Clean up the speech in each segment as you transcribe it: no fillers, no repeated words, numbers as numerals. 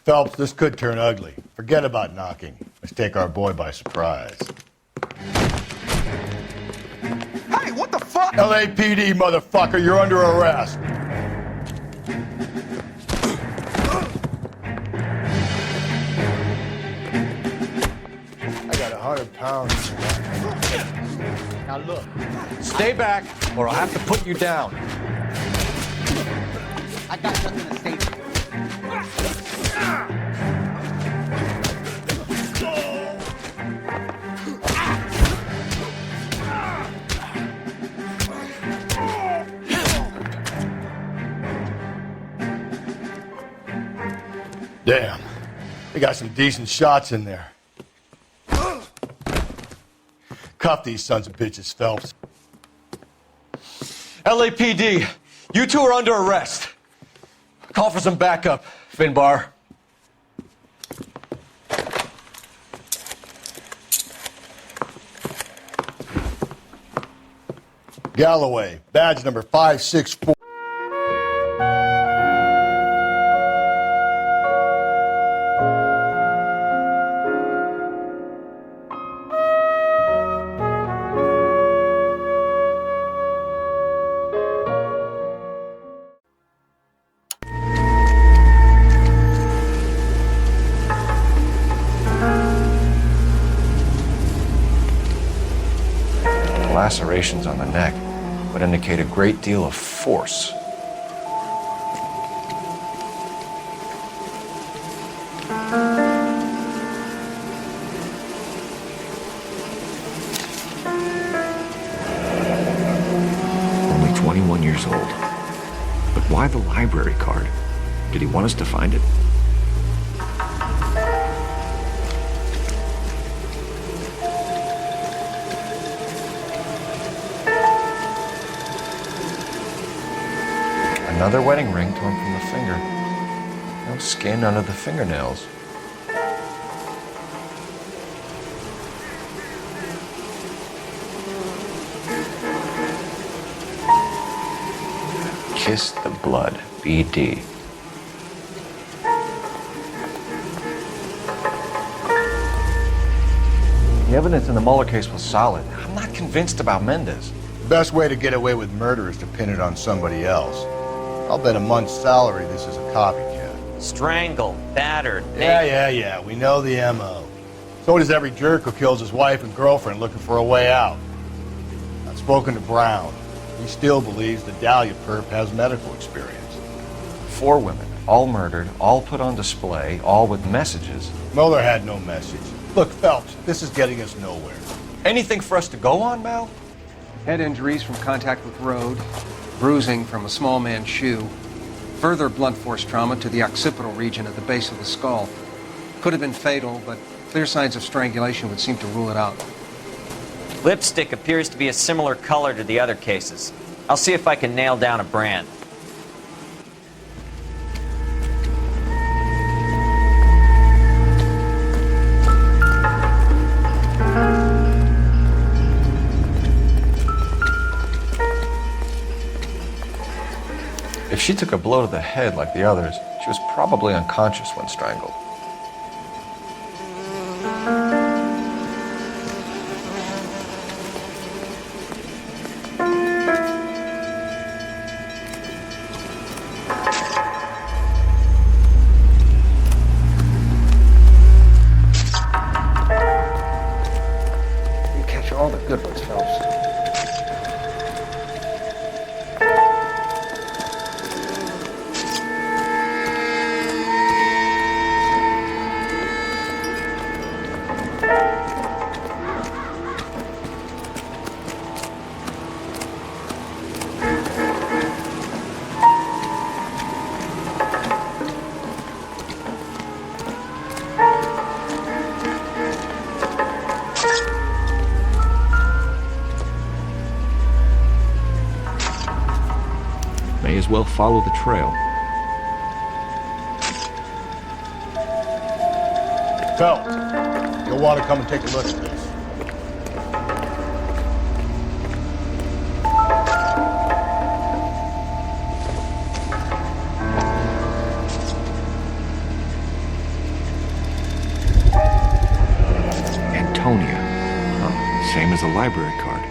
Phelps, this could turn ugly. Forget about knocking. Let's take our boy by surprise. Hey, what the fuck? LAPD, motherfucker, you're under arrest. I got 100 pounds. Now look. Stay back, or I'll have to put you down. I got nothing to say to you. Damn. We got some decent shots in there. Cuff these sons of bitches, Phelps. LAPD, you two are under arrest. Call for some backup, Finbar. Galloway, badge number 564. Lacerations on the neck would indicate a great deal of force. Only 21 years old. But why the library card? Did he want us to find it? Another wedding ring torn from the finger. No skin under the fingernails. Kiss the blood, BD. The evidence in the Mueller case was solid. I'm not convinced about Mendez. The best way to get away with murder is to pin it on somebody else. I'll bet a month's salary this is a copycat. Strangled, battered, Yeah. We know the M.O. So does every jerk who kills his wife and girlfriend looking for a way out. I've spoken to Brown. He still believes the Dahlia perp has medical experience. 4 women, all murdered, all put on display, all with messages. Mueller had no message. Look, Phelps, this is getting us nowhere. Anything for us to go on, Mal? Head injuries from contact with road, bruising from a small man's shoe, further blunt force trauma to the occipital region at the base of the skull. Could have been fatal, but clear signs of strangulation would seem to rule it out. Lipstick appears to be a similar color to the other cases. I'll see if I can nail down a brand. If she took a blow to the head like the others, she was probably unconscious when strangled. You catch all the good ones, Phelps. May as well follow the trail. Phelps, you'll want to come and take a look at this. same as the library card.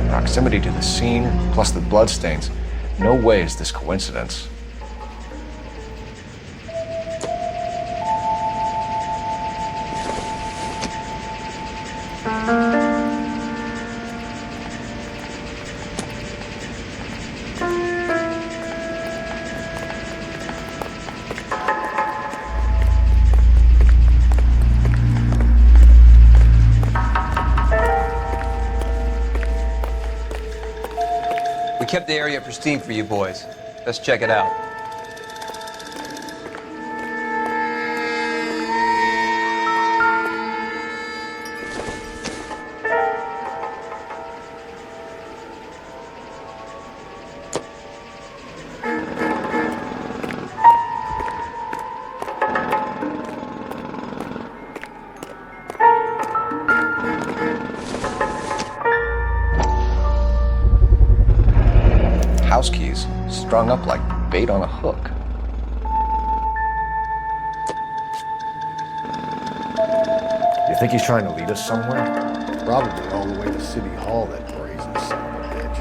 Proximity to the scene, plus the bloodstains. No way is this coincidence. We kept the area pristine for you boys. Let's check it out. House keys strung up like bait on a hook. You think he's trying to lead us somewhere? Probably all the way to City Hall, that brazen son of a bitch.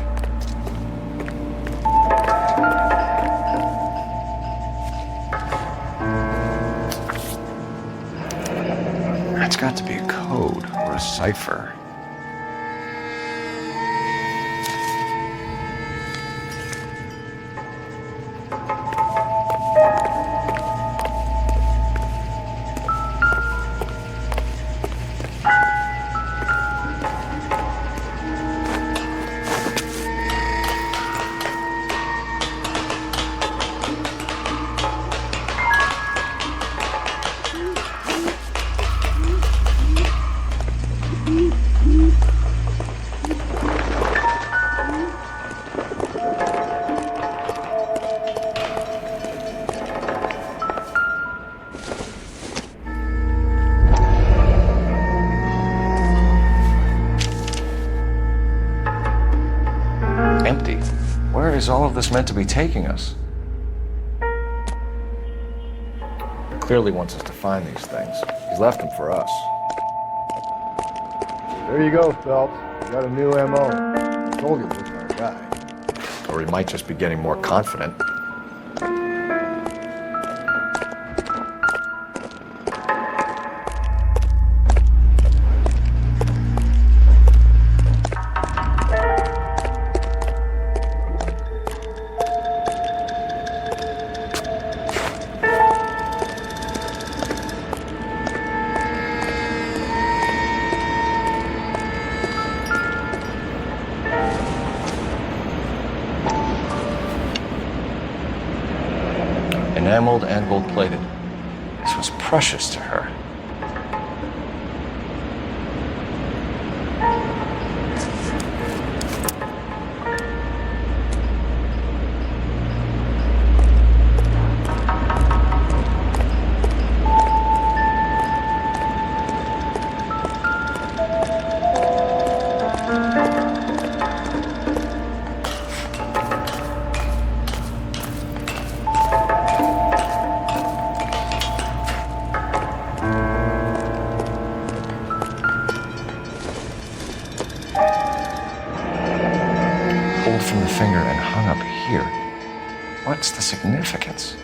That's got to be a code or a cipher. Empty. Where is all of this meant to be taking us? He clearly wants us to find these things. He's left them for us. There you go, Phelps. You got a new MO. I told you he was our guy. Or he might just be getting more confident. Enameled and gold-plated. This was precious to her. Pulled from the finger and hung up here. What's the significance?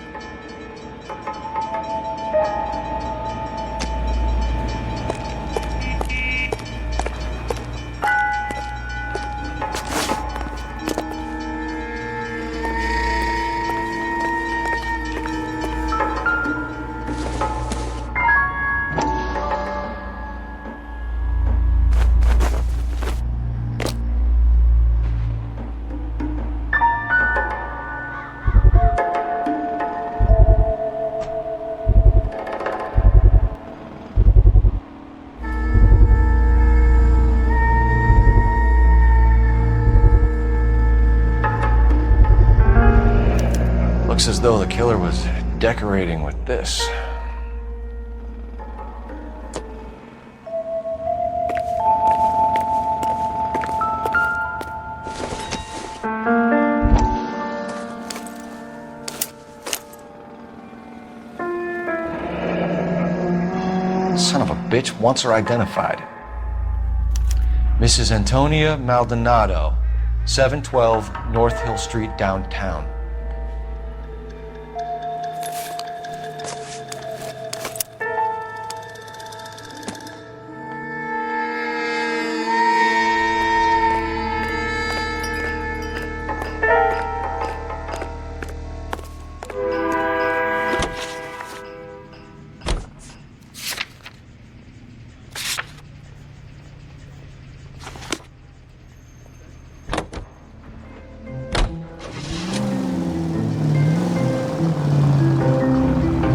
though the killer was decorating with this. Son of a bitch wants her identified. Mrs. Antonia Maldonado, 712 North Hill Street, downtown.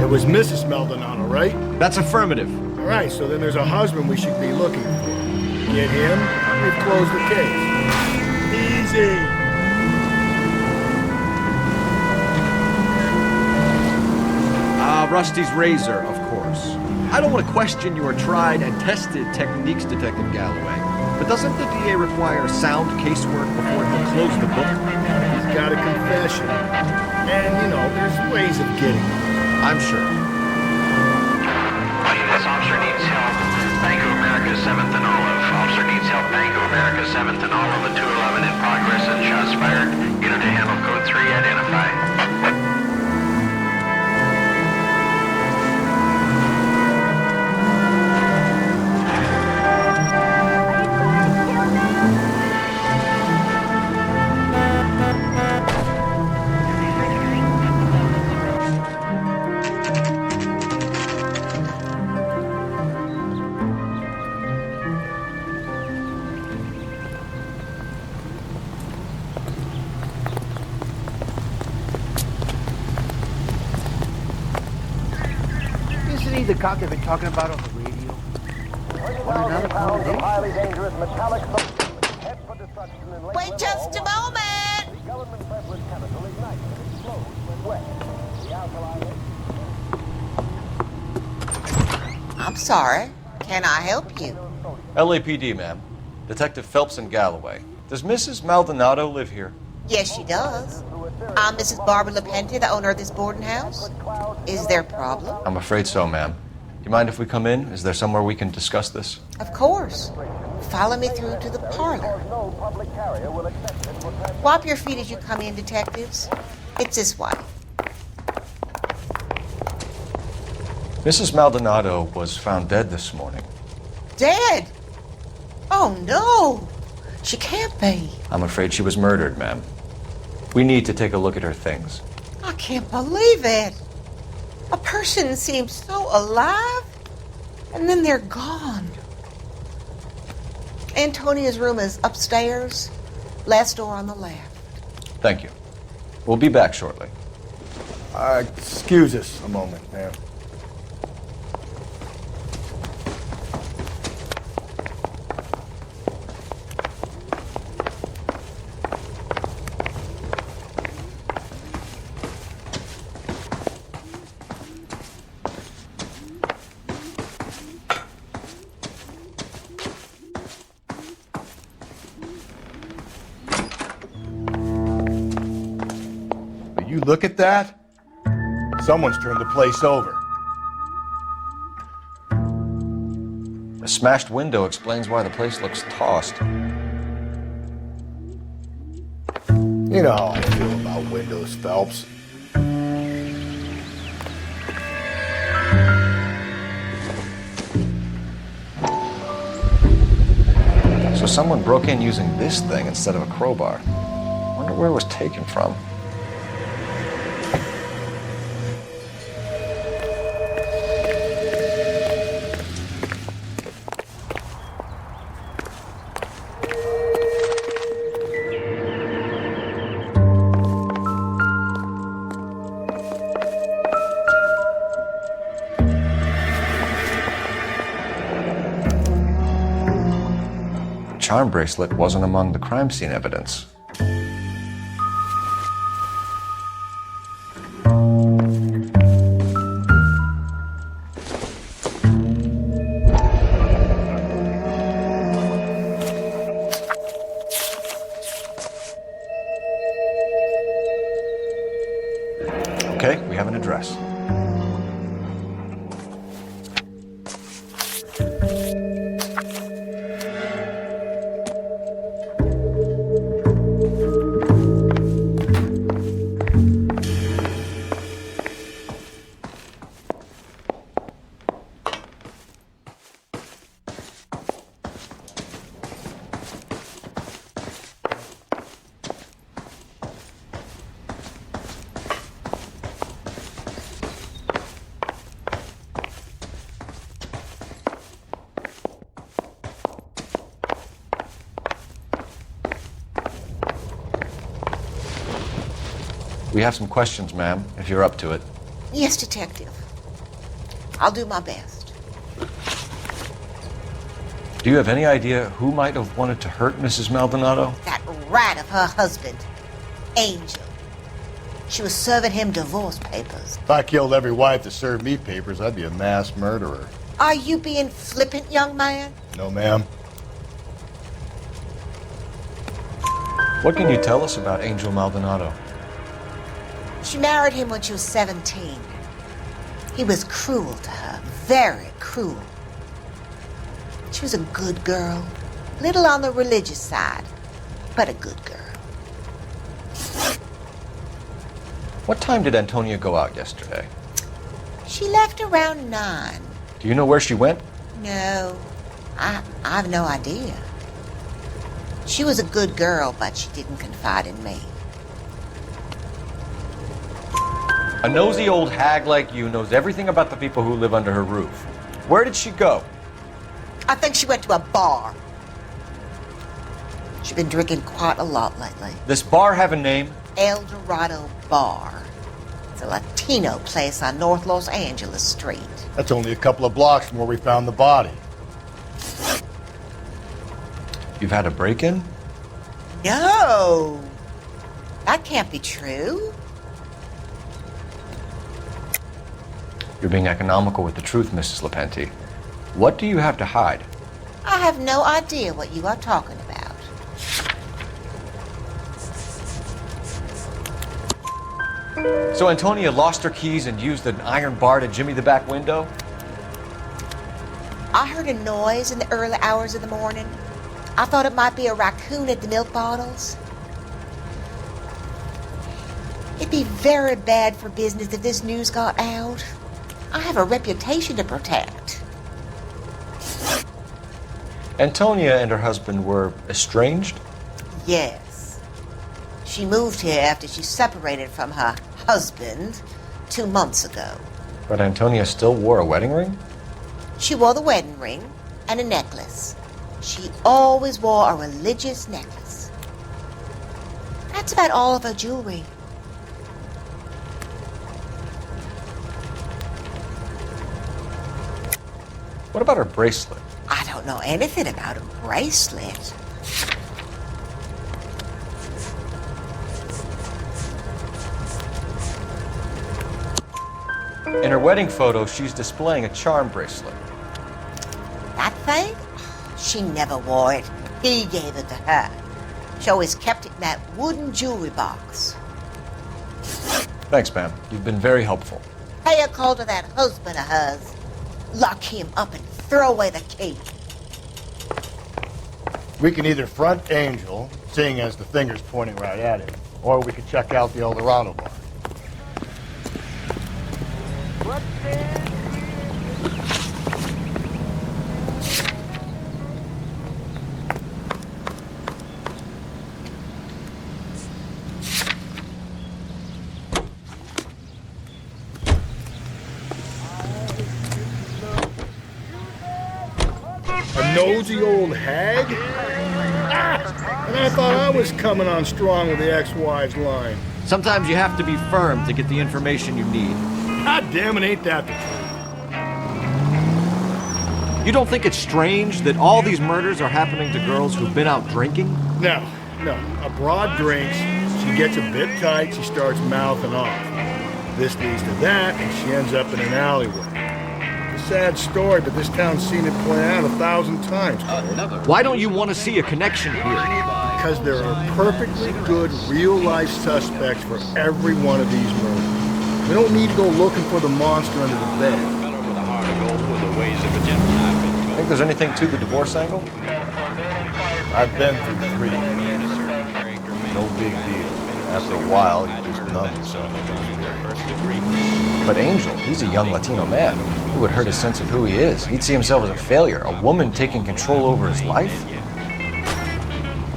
It was Mrs. Maldonado, right? That's affirmative. All right, so then there's a husband we should be looking for. Get him, we've closed the case. Easy. Rusty's razor, of course. I don't want to question your tried and tested techniques, Detective Galloway. But doesn't the DA require sound casework before he'll close the book? He's got a confession. And, you know, there's ways of getting it. I'm sure. This officer needs help. Bank of America, 7th and Olive. Officer needs help. Bank of America, 7th and Olive, a 211 in progress and shots fired. Unit to handle code 3 identified. Isn't he the cop they've been talking about on the radio? What another combination? Highly dangerous metallic substance head for destruction in late Wait just a moment! The government purpose chemical ignites and explodes when wet. The alkali I'm sorry. Can I help you? LAPD, ma'am. Detective Phelps in Galloway. Does Mrs. Maldonado live here? Yes, she does. I'm Mrs. Barbara LaPente, the owner of this boarding house. Is there a problem? I'm afraid so, ma'am. Do you mind if we come in? Is there somewhere we can discuss this? Of course. Follow me through to the parlor. no public carrier will accept it for transport. Wipe your feet as you come in, detectives. It's this way. Mrs. Maldonado was found dead this morning. Dead? Oh, no. She can't be. I'm afraid she was murdered, ma'am. We need to take a look at her things. I can't believe it. A person seems so alive, and then they're gone. Antonia's room is upstairs, last door on the left. Thank you. We'll be back shortly. Excuse us a moment, ma'am. You look at that? Someone's turned the place over. A smashed window explains why the place looks tossed. You know how I feel about windows, Phelps. So someone broke in using this thing instead of a crowbar. Wonder where it was taken from. Charm bracelet wasn't among the crime scene evidence. We have some questions, ma'am, if you're up to it. Yes, Detective. I'll do my best. Do you have any idea who might have wanted to hurt Mrs. Maldonado? That rat of her husband, Angel. She was serving him divorce papers. If I killed every wife that served me papers, I'd be a mass murderer. Are you being flippant, young man? No, ma'am. What can you tell us about Angel Maldonado? She married him when she was 17. He was cruel to her, very cruel. She was a good girl, little on the religious side, but a good girl. What time did Antonia go out yesterday? She left around 9. Do you know where she went? No, I've no idea. She was a good girl, but she didn't confide in me. A nosy old hag like you knows everything about the people who live under her roof. Where did she go? I think she went to a bar. She's been drinking quite a lot lately. This bar have a name? El Dorado Bar. It's a Latino place on North Los Angeles Street. That's only a couple of blocks from where we found the body. You've had a break-in? No! That can't be true. You're being economical with the truth, Mrs. Lepenti. What do you have to hide? I have no idea what you are talking about. So Antonia lost her keys and used an iron bar to jimmy the back window? I heard a noise in the early hours of the morning. I thought it might be a raccoon at the milk bottles. It'd be very bad for business if this news got out. I have a reputation to protect. Antonia and her husband were estranged? Yes. She moved here after she separated from her husband 2 months ago. But Antonia still wore a wedding ring? She wore the wedding ring and a necklace. She always wore a religious necklace. That's about all of her jewelry. What about her bracelet? I don't know anything about a bracelet. In her wedding photo, she's displaying a charm bracelet. That thing? She never wore it. He gave it to her. She always kept it in that wooden jewelry box. Thanks, ma'am. You've been very helpful. Pay a call to that husband of hers. Lock him up and throw away the key. We can either front Angel, seeing as the finger's pointing right at him, or we could check out the El Dorado bar. A nosy old hag? Ah! And I thought I was coming on strong with the ex-wife's line. Sometimes you have to be firm to get the information you need. God damn it, ain't that the truth? You don't think it's strange that all these murders are happening to girls who've been out drinking? No. A broad drinks, she gets a bit tight, she starts mouthing off. This leads to that, and she ends up in an alleyway. It's a sad story, but this town's seen it play out 1,000 times. Why don't you want to see a connection here? Because there are perfectly good real-life suspects for every one of these murders. We don't need to go looking for the monster under the bed. Think there's anything to the divorce angle? I've been through 3. No big deal. After a while, you just numb yourself. But Angel, he's a young Latino man. It would hurt his sense of who he is. He'd see himself as a failure, a woman taking control over his life.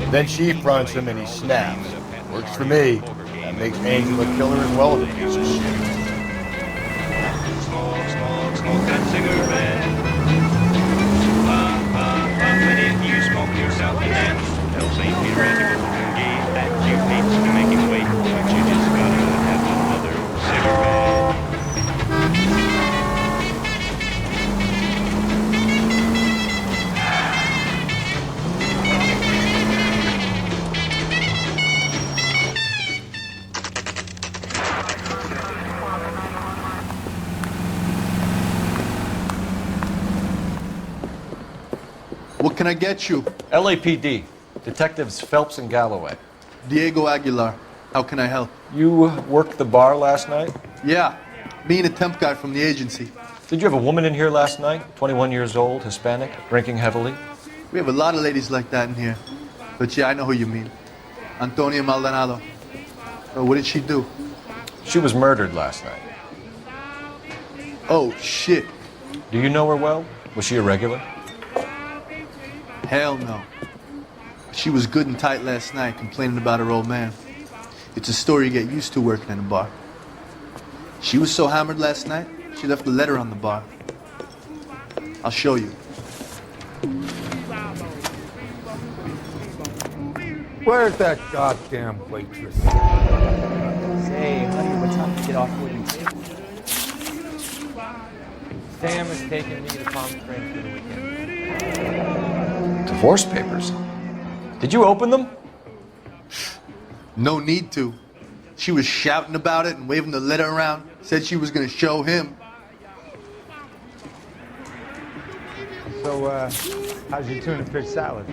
Then she fronts him and he snaps. Works for me. That makes Angel a killer as well as a piece of shit. Smoke that cigarette. You smoke yourself again. Tell St. Peter and the Gay that you hate to make him wait, but you just gotta have What can I get you? LAPD. Detectives Phelps and Galloway. Diego Aguilar. How can I help? You worked the bar last night? Yeah. Me and a temp guy from the agency. Did you have a woman in here last night? 21 years old, Hispanic, drinking heavily? We have a lot of ladies like that in here. But yeah, I know who you mean. Antonia Maldonado. Oh, what did she do? She was murdered last night. Oh, shit. Do you know her well? Was she a regular? Hell no. She was good and tight last night, complaining about her old man. It's a story you get used to working in a bar. She was so hammered last night, she left a letter on the bar. I'll show you. Where's that goddamn waitress? Say, honey, what time to get off with you? Sam is taking me to Palm Springs for the weekend. Divorce papers? Did you open them? No need to. She was shouting about it and waving the letter around. Said she was going to show him. So, how's your tuna fish salad?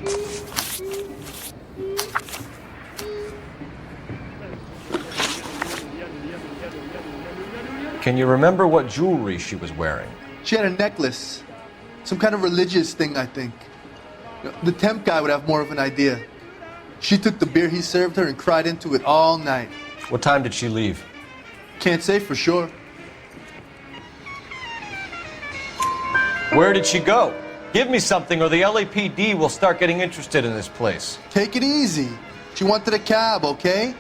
Can you remember what jewelry she was wearing? She had a necklace. Some kind of religious thing, I think. The temp guy would have more of an idea. She took the beer he served her and cried into it all night. What time did she leave? Can't say for sure. Where did she go? Give me something or the LAPD will start getting interested in this place. Take it easy. She wanted a cab, okay?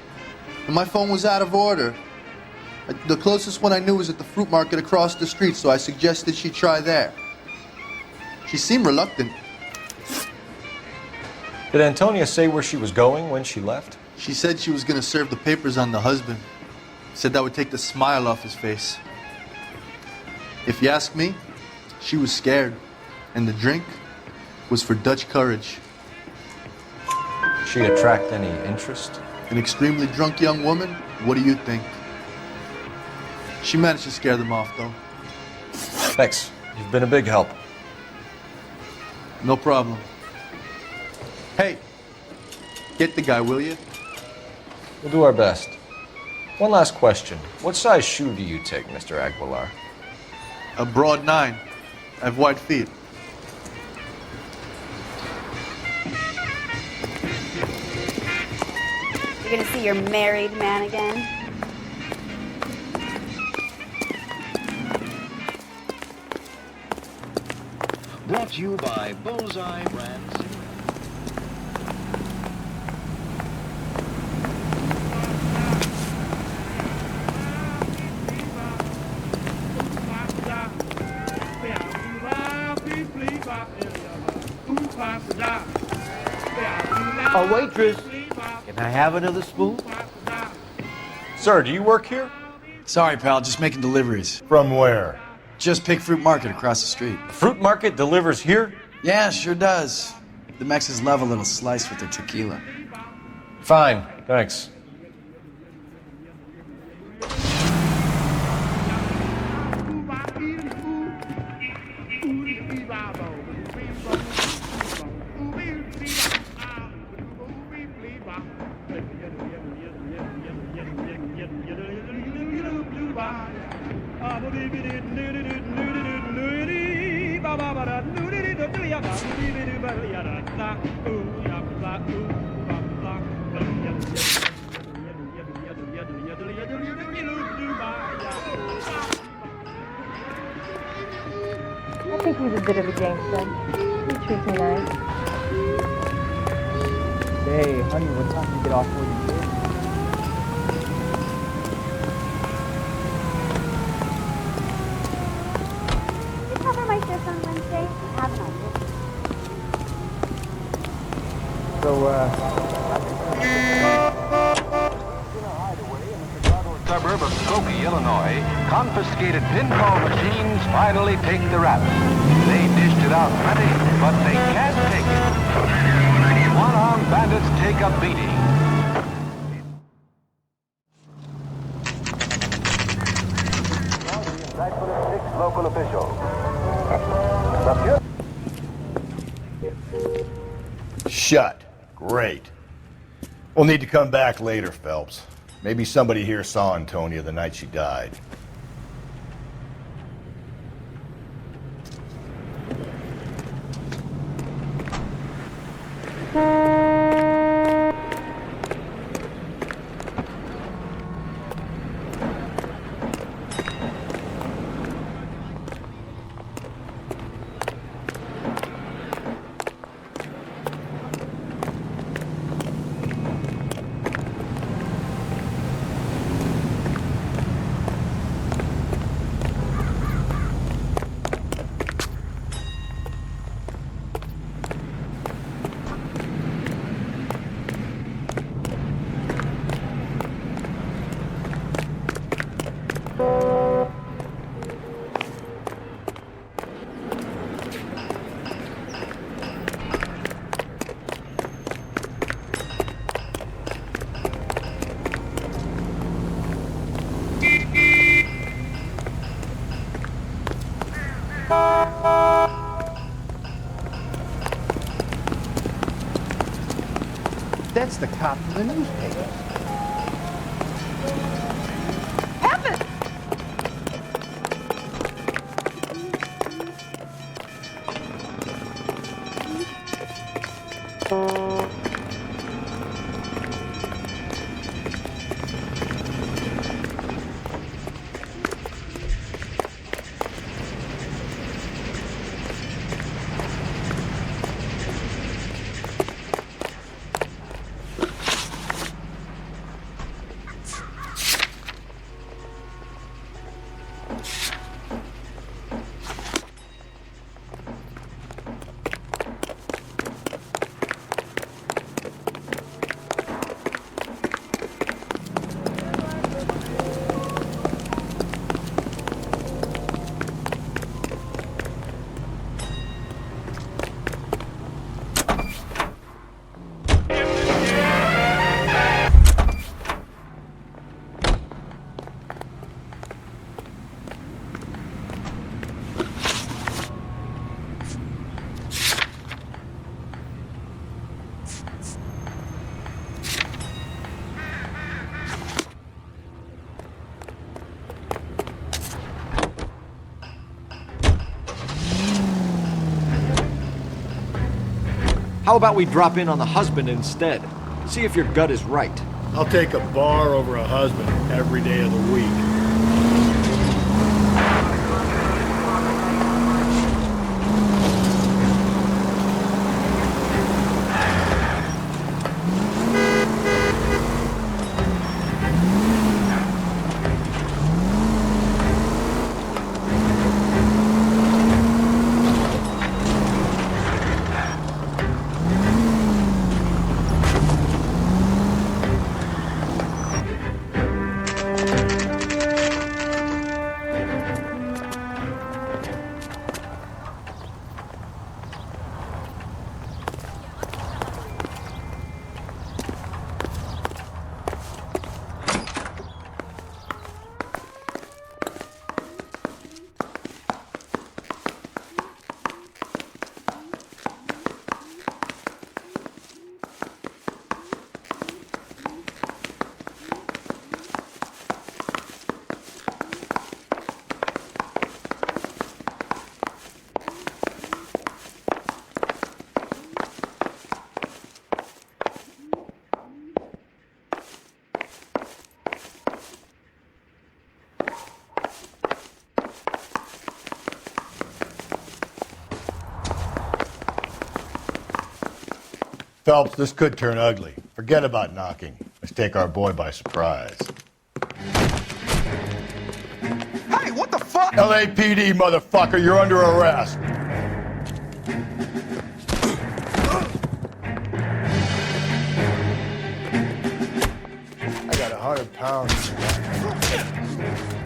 And my phone was out of order. The closest one I knew was at the fruit market across the street, so I suggested she try there. She seemed reluctant. Did Antonia say where she was going when she left? She said she was going to serve the papers on the husband. Said that would take the smile off his face. If you ask me, she was scared. And the drink was for Dutch courage. She'd attract any interest? An extremely drunk young woman? What do you think? She managed to scare them off, though. Thanks. You've been a big help. No problem. Hey, get the guy, will you? We'll do our best. One last question. What size shoe do you take, Mr. Aguilar? A broad 9. I have wide feet. You're gonna see your married man again? Brought to you by Bullseye Brands. A waitress, can I have another spoon? Sir, do you work here? Sorry, pal, just making deliveries. From where? Just Pig Fruit Market across the street. The fruit market delivers here? Yeah, sure does. The Mexicans love a little slice with their tequila. Fine, thanks. I think he's a bit of a gangster. He treats me nice. Hey, honey, what time to get off with you? Did you cover my shift on Wednesday? I haven't on it. Suburb of Skokie, Illinois, confiscated pinball machines finally take the rap. They dished it out plenty, but they can't take it. One-armed bandits take a beating. Indictment of 6 local officials. Shut. Great. We'll need to come back later, Phelps. Maybe somebody here saw Antonia the night she died. That's the cop from the newspaper. How about we drop in on the husband instead? See if your gut is right. I'll take a bar over a husband every day of the week. Phelps, this could turn ugly. Forget about knocking. Let's take our boy by surprise. Hey, what the fuck? LAPD, motherfucker, you're under arrest. I got 100 pounds.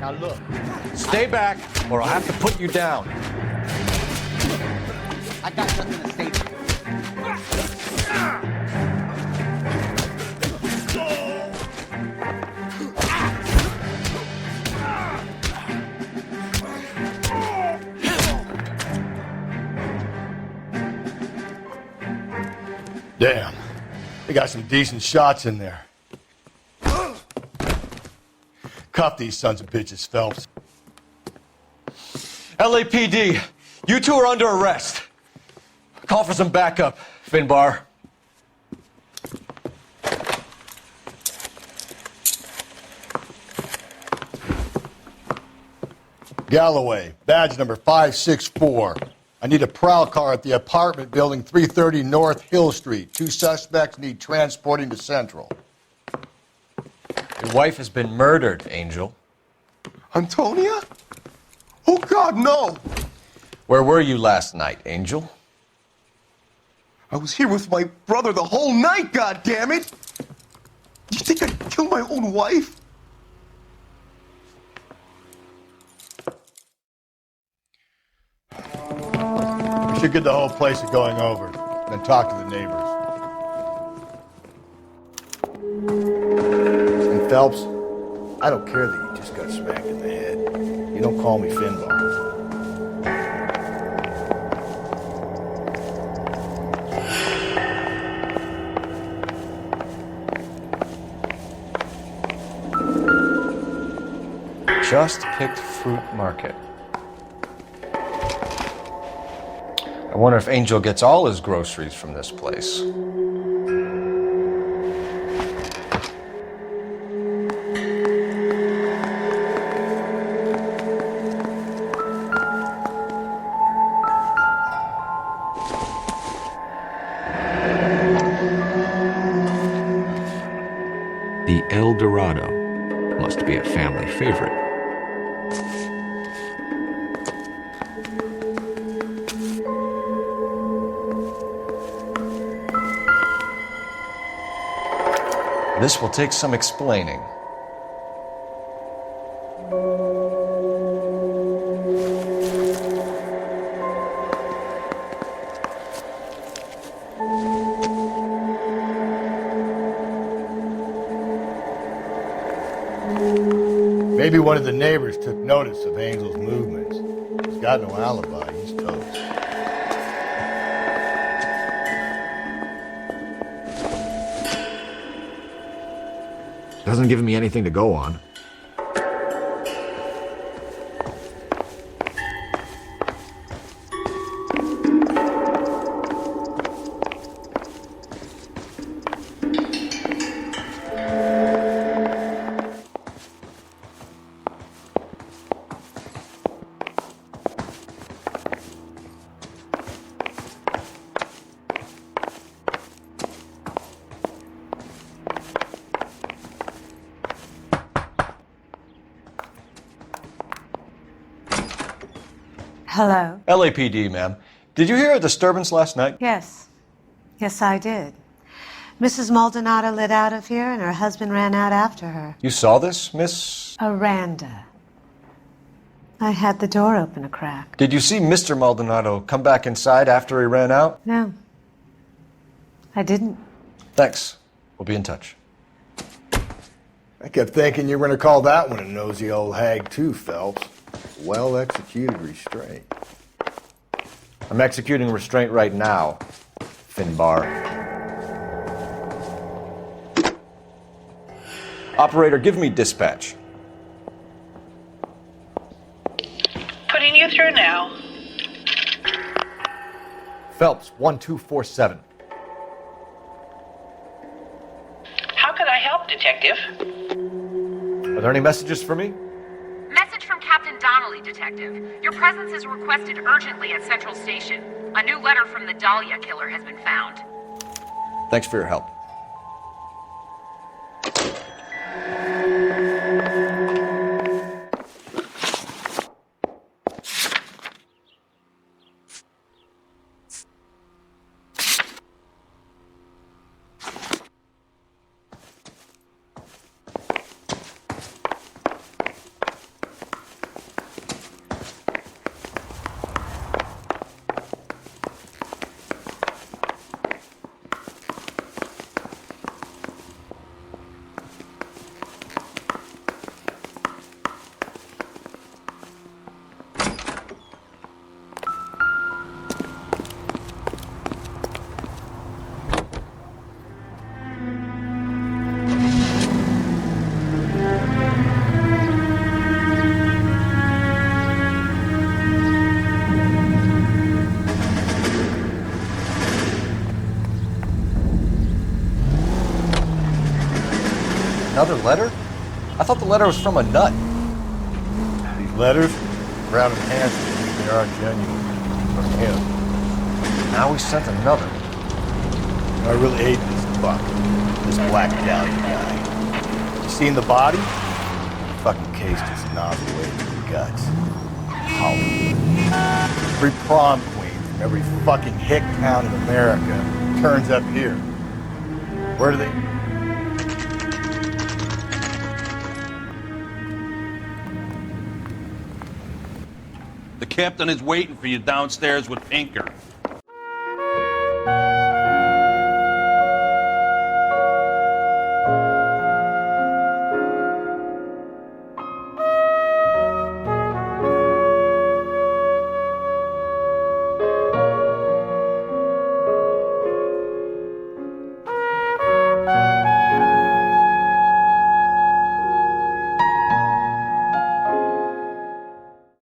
Now look. Stay back, or I'll have to put you down. I got nothing to say to you. Damn. They got some decent shots in there. Cuff these sons of bitches, Phelps. LAPD, you two are under arrest. Call for some backup, Finbar. Galloway, badge number 564. I need a prowl car at the apartment building 330 North Hill Street. 2 suspects need transporting to Central. Your wife has been murdered, Angel. Antonia? Oh, God, no! Where were you last night, Angel? I was here with my brother the whole night, goddammit! You think I'd kill my own wife? We should get the whole place to going over, then talk to the neighbors. And Phelps, I don't care that you just got smacked in the head. You don't call me Finbar. Just picked fruit market. I wonder if Angel gets all his groceries from this place. The El Dorado must be a family favorite. This will take some explaining. Maybe one of the neighbors took notice of Angel's movements. He's got no alibi. He's toast. Doesn't give me anything to go on. Hello? LAPD, ma'am. Did you hear a disturbance last night? Yes. Yes, I did. Mrs. Maldonado lit out of here, and her husband ran out after her. You saw this, Miss? Aranda. I had the door open a crack. Did you see Mr. Maldonado come back inside after he ran out? No. I didn't. Thanks. We'll be in touch. I kept thinking you were going to call that one a nosy old hag too, Phelps. Well-executed restraint. I'm executing restraint right now, Finbar. Operator, give me dispatch. Putting you through now. Phelps, 1247. How could I help, Detective? Are there any messages for me? Message from Captain Donnelly, Detective. Your presence is requested urgently at Central Station. A new letter from the Dahlia killer has been found. Thanks for your help. Another letter? I thought the letter was from a nut. These letters, Brown and Hanson, they are genuine. From him. Now we sent another. I really hate this fuck. This Black Dahlia guy. You seen the body? He fucking cased his nozzle away to the guts. Hollywood. Every prom queen from every fucking hick town in America turns up here. Where do they... The captain is waiting for you downstairs with Pinker.